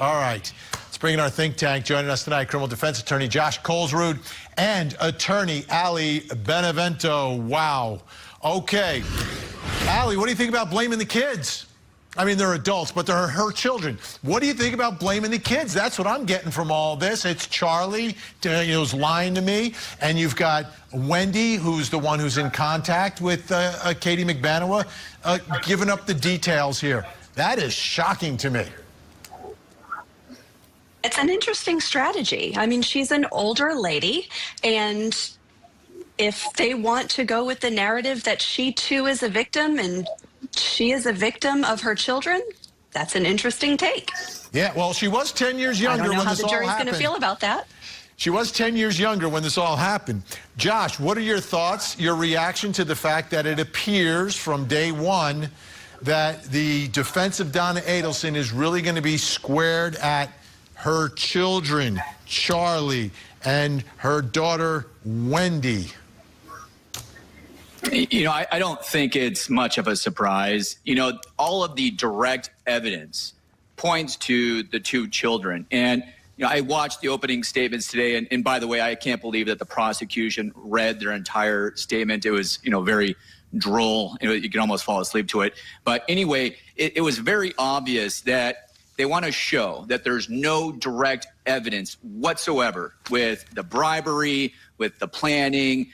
All right. Let's bring in our think tank. Joining us tonight, criminal defense attorney Josh Kolsrud and attorney Ali Benevento. Wow. Okay. Ali, what do you think about blaming the kids? I mean, they're adults, but they're her children. What do you think about blaming the kids? That's what I'm getting from all this. It's Charlie who's lying to me, and you've got Wendy, who's the one who's in contact with Katie McBanawa, giving up the details here. That is shocking to me. It's an interesting strategy. I mean, she's an older lady, and if they want to go with the narrative that she too is a victim and she is a victim of her children, that's an interesting take. Yeah, well, she was 10 years younger when this all happened. I don't know how the jury's going to feel about that. She was 10 years younger when this all happened. Josh, what are your thoughts, your reaction to the fact that it appears from day one that the defense of Donna Adelson is really going to be squared at her children, Charlie, and her daughter, Wendy? You know, I don't think it's much of a surprise. You know, all of the direct evidence points to the two children. And, you know, I watched the opening statements today. And by the way, I can't believe that the prosecution read their entire statement. It was, you know, very droll. You can almost fall asleep to it. But anyway, it was very obvious that they want to show that there's no direct evidence whatsoever with the bribery, with the planning,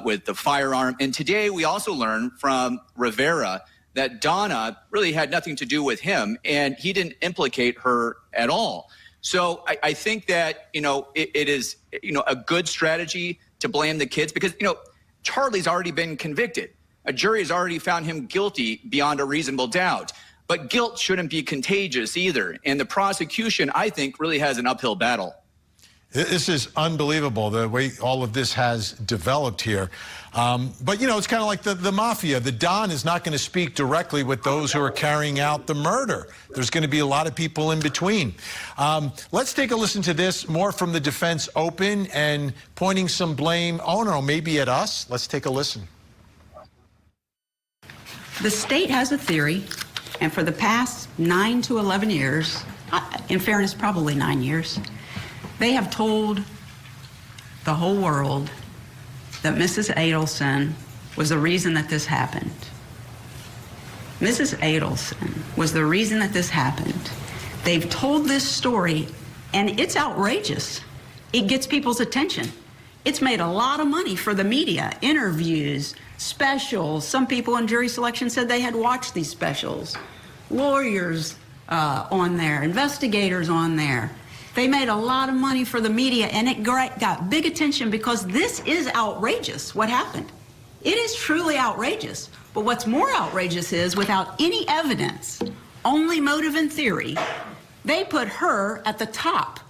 with the firearm. And today we also learned from Rivera that Donna really had nothing to do with him, and he didn't implicate her at all. So I think that, you know, it is, you know, a good strategy to blame the kids because, you know, Charlie's already been convicted. A jury has already found him guilty beyond a reasonable doubt. But guilt shouldn't be contagious either. And the prosecution, I think, really has an uphill battle. This is unbelievable, the way all of this has developed here. But, you know, it's kind of like the mafia. The Don is not going to speak directly with those who are carrying out the murder. There's going to be a lot of people in between. Let's take a listen to this, more from the defense open and pointing some blame, oh no, maybe at us. Let's take a listen. The state has a theory, and for the past 9 to 11 years, in fairness, probably 9 years, they have told the whole world that Mrs. Adelson was the reason that this happened. Mrs. Adelson was the reason that this happened. They've told this story, and it's outrageous. It gets people's attention. It's made a lot of money for the media, interviews, specials. Some people in jury selection said they had watched these specials. Lawyers on there, investigators on there. They made a lot of money for the media, and it got big attention because this is outrageous, what happened. It is truly outrageous. But what's more outrageous is, without any evidence, only motive and theory, they put her at the top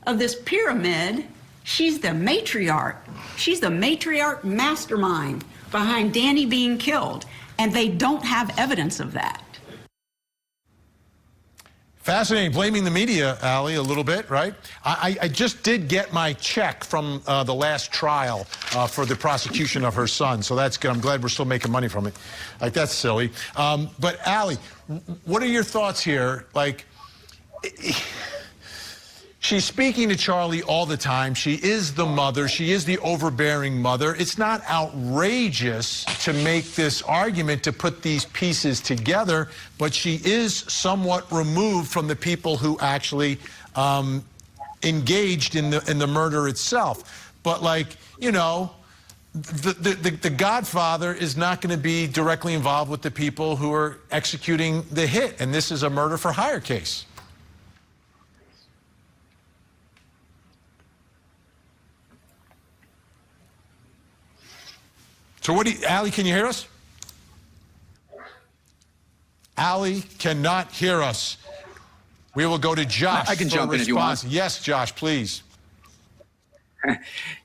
of this pyramid. She's the matriarch. She's the matriarch mastermind behind Danny being killed, and they don't have evidence of that. Fascinating. Blaming the media, Ali, a little bit, right? I just did get my check from the last trial for the prosecution of her son, so that's good. I'm glad we're still making money from it. Like, that's silly. But, Ali, what are your thoughts here? Like, she's speaking to Charlie all the time. She is the mother. She is the overbearing mother. It's not outrageous to make this argument, to put these pieces together, but she is somewhat removed from the people who actually engaged in the murder itself. But, like, you know, the Godfather is not going to be directly involved with the people who are executing the hit, and this is a murder for hire case. So what do you, Ali, can you hear us? Ali cannot hear us. We will go to Josh. I can jump in if you want. Yes, Josh, please.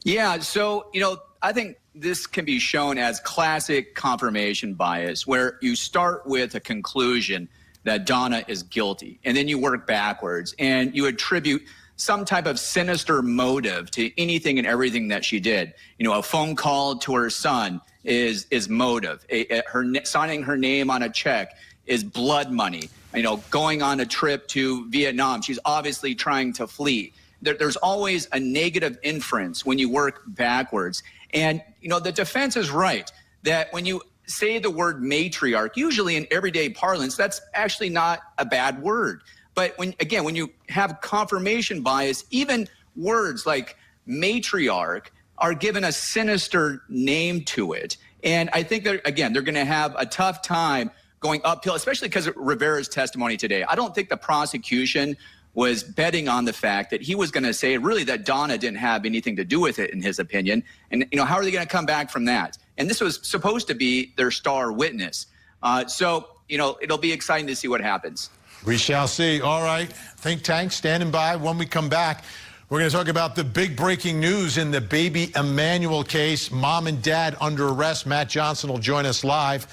Yeah, so, you know, I think this can be shown as classic confirmation bias, where you start with a conclusion that Donna is guilty, and then you work backwards, and you attribute some type of sinister motive to anything and everything that she did. You know, a phone call to her son is motive. Signing her name on a check is blood money. going on a trip to Vietnam. She's obviously trying to flee. There's always a negative inference when you work backwards. And, the defense is right that when you say the word matriarch, usually in everyday parlance, that's actually not a bad word. But when you have confirmation bias, even words like matriarch are given a sinister name to it. And I think they're going to have a tough time going uphill, especially because of Rivera's testimony today. I don't think the prosecution was betting on the fact that he was going to say really that Donna didn't have anything to do with it, in his opinion. And, how are they going to come back from that? And this was supposed to be their star witness. So, it'll be exciting to see what happens. We shall see. All right. Think Tank standing by. When we come back, we're going to talk about the big breaking news in the baby Emmanuel case. Mom and dad under arrest. Matt Johnson will join us live.